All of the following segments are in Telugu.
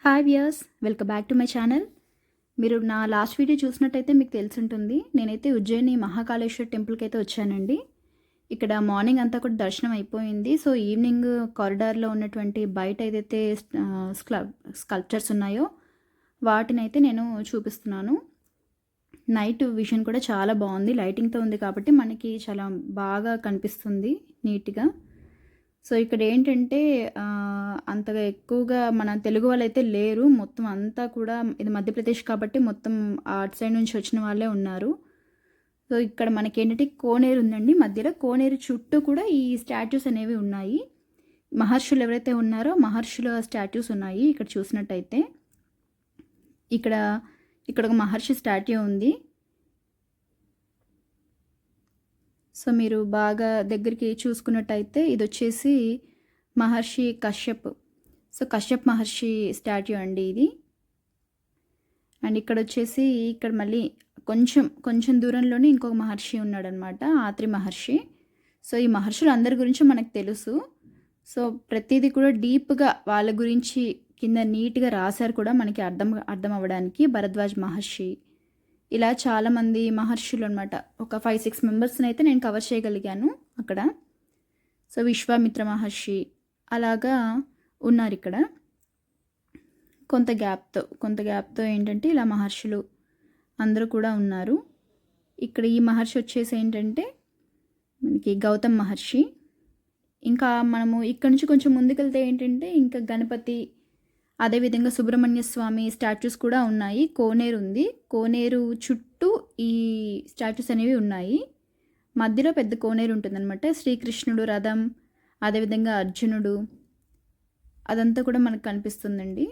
Hi viewers, welcome back to my channel. మీరు నా లాస్ట్ వీడియో చూసినట్టయితే మీకు తెలిసుంటుంది. నేనైతే ఉజ్జయిని మహాకాళేశ్వర్ టెంపుల్కి అయితే వచ్చానండి. ఇక్కడ మార్నింగ్ అంతా కూడా దర్శనం అయిపోయింది. సో ఈవినింగ్ కారిడార్లో ఉన్నటువంటి బయట ఏదైతే స్కల్ప్చర్స్ ఉన్నాయో వాటినైతే నేను చూపిస్తున్నాను. నైట్ విజన్ కూడా చాలా బాగుంది, లైటింగ్తో ఉంది కాబట్టి మనకి చాలా బాగా కనిపిస్తుంది నీట్గా. సో ఇక్కడ ఏంటంటే అంతగా ఎక్కువగా మన తెలుగు వాళ్ళైతే లేరు. మొత్తం అంతా కూడా ఇది మధ్యప్రదేశ్ కాబట్టి మొత్తం అటు సైడ్ నుంచి వచ్చిన వాళ్ళే ఉన్నారు. సో ఇక్కడ మనకి ఏంటంటే కోనేరు ఉందండి. మధ్యలో కోనేరు చుట్టూ కూడా ఈ స్టాచ్యూస్ అనేవి ఉన్నాయి. మహర్షులు ఎవరైతే ఉన్నారో మహర్షుల స్టాచ్యూస్ ఉన్నాయి. ఇక్కడ చూసినట్టయితే ఇక్కడ ఒక మహర్షి స్టాట్యూ ఉంది. సో మీరు బాగా దగ్గరికి చూసుకున్నట్టయితే ఇది వచ్చేసి మహర్షి కశ్యప్. సో కశ్యప్ మహర్షి స్టాట్యూ అండి ఇది. అండ్ ఇక్కడ వచ్చేసి ఇక్కడ మళ్ళీ కొంచెం దూరంలోనే ఇంకొక మహర్షి ఉన్నాడనమాట, ఆత్రి మహర్షి. సో ఈ మహర్షులు అందరి గురించి మనకు తెలుసు. సో ప్రతిదీ కూడా డీప్గా వాళ్ళ గురించి కింద నీట్గా రాశారు కూడా మనకి అర్థం అవ్వడానికి. భరద్వాజ్ మహర్షి, ఇలా చాలామంది మహర్షులు అనమాట. ఒక 5-6 మెంబర్స్ని అయితే నేను కవర్ చేయగలిగాను అక్కడ. సో విశ్వామిత్ర మహర్షి అలాగా ఉన్నారు ఇక్కడ. కొంత గ్యాప్తో ఏంటంటే ఇలా మహర్షులు అందరూ కూడా ఉన్నారు. ఇక్కడ ఈ మహర్షి వచ్చేసి ఏంటంటే మనకి గౌతమ్ మహర్షి. ఇంకా మనము ఇక్కడ నుంచి కొంచెం ముందుకెళ్తే ఏంటంటే ఇంకా గణపతి, అదేవిధంగా సుబ్రహ్మణ్య స్వామి స్టాచ్యూస్ కూడా ఉన్నాయి. కోనేరు ఉంది, కోనేరు చుట్టూ ఈ స్టాచ్యూస్ అనేవి ఉన్నాయి. మధ్యలో పెద్ద కోనేరు ఉంటుందన్నమాట. శ్రీకృష్ణుడు రథం, అదేవిధంగా అర్జునుడు, అదంతా కూడా మనకు కనిపిస్తుందండి.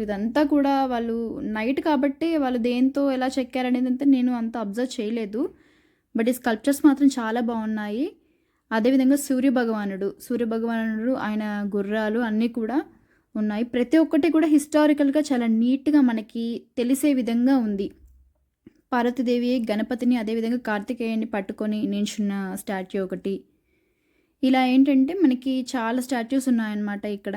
ఇదంతా కూడా వాళ్ళు నైట్ కాబట్టి వాళ్ళు దేంతో ఎలా చెక్కారనేది అంతా నేను అంత అబ్జర్వ్ చేయలేదు. బట్ ఈ స్కల్ప్చర్స్ మాత్రం చాలా బాగున్నాయి. అదేవిధంగా సూర్యభగవానుడు ఆయన గుర్రాలు అన్నీ కూడా ఉన్నాయి. ప్రతి ఒక్కటి కూడా హిస్టారికల్గా చాలా నీట్గా మనకి తెలిసే విధంగా ఉంది. పార్వతీదేవి గణపతిని, అదేవిధంగా కార్తికేయుని పట్టుకొని నించున్న స్టాచ్యూ ఒకటి. ఇలా ఏంటంటే మనకి చాలా స్టాచ్యూస్ ఉన్నాయన్నమాట. ఇక్కడ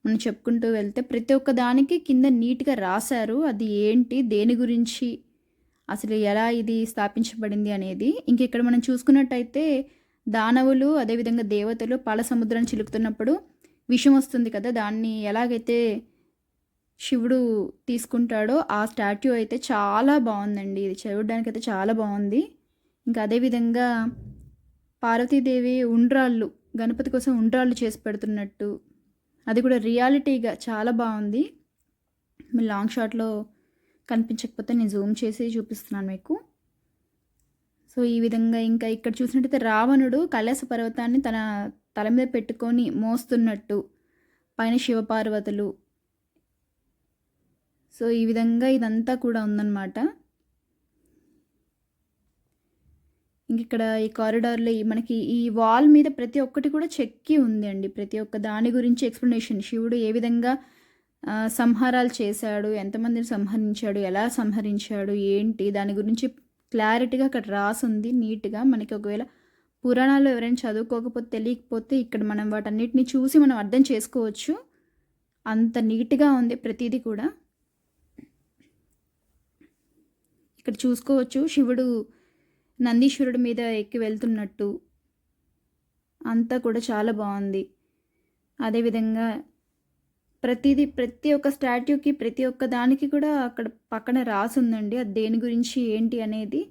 మనం చెప్పుకుంటూ వెళ్తే ప్రతి ఒక్క దానికి కింద నీట్గా రాశారు. అది ఏంటి, దేని గురించి, అసలు ఎలా ఇది స్థాపించబడింది అనేది. ఇంక ఇక్కడ మనం చూసుకున్నట్టయితే దానవులు, అదేవిధంగా దేవతలు పాల సముద్రాన్ని చిలుకుతున్నప్పుడు విషం వస్తుంది కదా, దాన్ని ఎలాగైతే శివుడు తీసుకుంటాడో ఆ స్టాట్యూ అయితే చాలా బాగుందండి. ఇది చూడడానికి అయితే చాలా బాగుంది. ఇంకా అదేవిధంగా పార్వతీదేవి ఉండ్రాళ్ళు, గణపతి కోసం ఉండ్రాళ్ళు చేసి పెడుతున్నట్టు, అది కూడా రియాలిటీగా చాలా బాగుంది. మీరు లాంగ్ షాట్లో కనిపించకపోతే నేను జూమ్ చేసి చూపిస్తున్నాను మీకు. సో ఈ విధంగా ఇంకా ఇక్కడ చూసినట్టయితే రావణుడు కైలాస పర్వతాన్ని తన తల మీద పెట్టుకొని మోస్తున్నట్టు, పైన శివపార్వతులు. సో ఈ విధంగా ఇదంతా కూడా ఉందన్నమాట. ఇంక ఇక్కడ ఈ కారిడార్లో మనకి ఈ వాల్ మీద ప్రతి ఒక్కటి కూడా చెక్కి ఉంది అండి. ప్రతి ఒక్క దాని గురించి ఎక్స్ప్లెనేషన్. శివుడు ఏ విధంగా సంహారాలు చేశాడు, ఎంతమందిని సంహరించాడు, ఎలా సంహరించాడు, ఏంటి, దాని గురించి క్లారిటీగా అక్కడ రాసుంది నీట్గా. మనకి ఒకవేళ పురాణాలు ఎవరైనా చదువుకోకపోతే, తెలియకపోతే ఇక్కడ మనం వాటన్నిటిని చూసి మనం అర్థం చేసుకోవచ్చు. అంత నీట్గా ఉంది ప్రతిదీ కూడా. ఇక్కడ చూసుకోవచ్చు శివుడు నందీశ్వరుడి మీద ఎక్కి వెళ్తున్నట్టు, అంతా కూడా చాలా బాగుంది. అదేవిధంగా ప్రతి ఒక్క స్టాట్యూకి, ప్రతి ఒక్క దానికి కూడా అక్కడ పక్కన రాసుందండి. అది దేని గురించి ఏంటి అనేది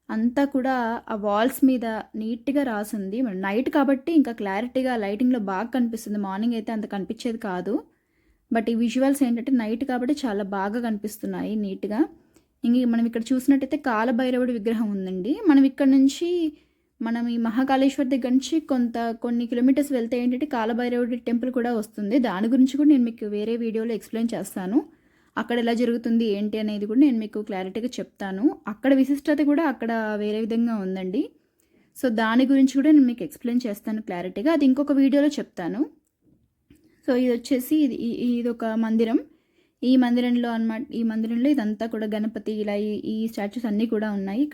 అంతా కూడా ఆ వాల్స్ మీద నీట్గా రాసుంది. నైట్ కాబట్టి ఇంకా క్లారిటీగా లైటింగ్లో బాగా కనిపిస్తుంది. మార్నింగ్ అయితే అంత కనిపించేది కాదు. బట్ ఈ విజువల్స్ ఏంటంటే నైట్ కాబట్టి చాలా బాగా కనిపిస్తున్నాయి నీట్గా. ఇంక మనం ఇక్కడ చూసినట్టయితే కాలభైరవుడి విగ్రహం ఉందండి. మనం ఇక్కడ నుంచి ఈ మహాకాళేశ్వర్ దగ్గర నుంచి కొన్ని కిలోమీటర్స్ వెళ్తే ఏంటంటే కాలభైరవుడి టెంపుల్ కూడా వస్తుంది. దాని గురించి కూడా నేను మీకు వేరే వీడియోలో ఎక్స్ప్లెయిన్ చేస్తాను. అక్కడ ఎలా జరుగుతుంది ఏంటి అనేది కూడా నేను మీకు క్లారిటీగా చెప్తాను. అక్కడ విశిష్టత కూడా అక్కడ వేరే విధంగా ఉందండి. సో దాని గురించి కూడా నేను మీకు ఎక్స్ప్లెయిన్ చేస్తాను క్లారిటీగా, అది ఇంకొక వీడియోలో చెప్తాను. సో ఇది వచ్చేసి ఇది ఒక మందిరం. ఈ మందిరంలో ఇదంతా కూడా గణపతి, ఇలా ఈ స్టాచ్యూస్ అన్నీ కూడా ఉన్నాయి.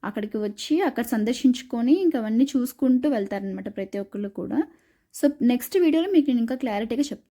అక్కడికి వచ్చి అక్కడ సందర్శించుకొని ఇంకా అవన్నీ చూసుకుంటూ వెళ్తారనమాట ప్రతి ఒక్కళ్ళు కూడా. సో నెక్స్ట్ వీడియోలో మీకు నేను ఇంకా క్లారిటీగా చెప్తాను.